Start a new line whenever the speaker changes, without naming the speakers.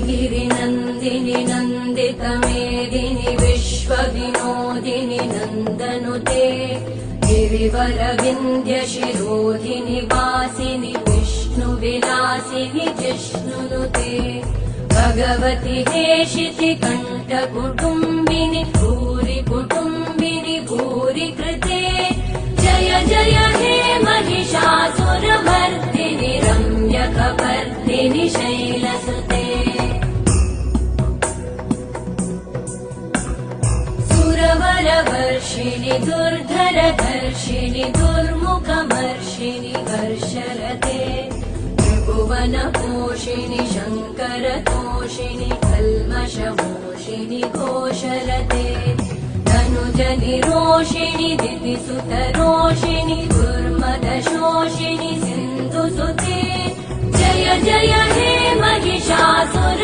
गिरिनन्दिनि नन्दितमेदिनि विश्वविनोदिनि नन्दनुते गिरिवरविन्द्यशिरोधिनि वासिनि विष्णुविलासिनि जिष्णुनुते भगवति हेशिति कण्ठकुटुम्बिनि भूरि कुटुम्बिनि भूरि कृते जय जय हे महिषासुरमर्दिनि रम्यकपर्दिनि शैलसुते सुरवरवर्षिणि दुर्धरधर्षिणि दुर्मुखमर्षिणि हर्षरते त्रिभुवनपोषिणि शङ्करतोषिणि कल्मषमोषिणि घोषरते धनुजनिरोषिणि दितिसुतरोषिणि दुर्मदशोषिणि सिन्धुसुते जय जय हे महिषासुर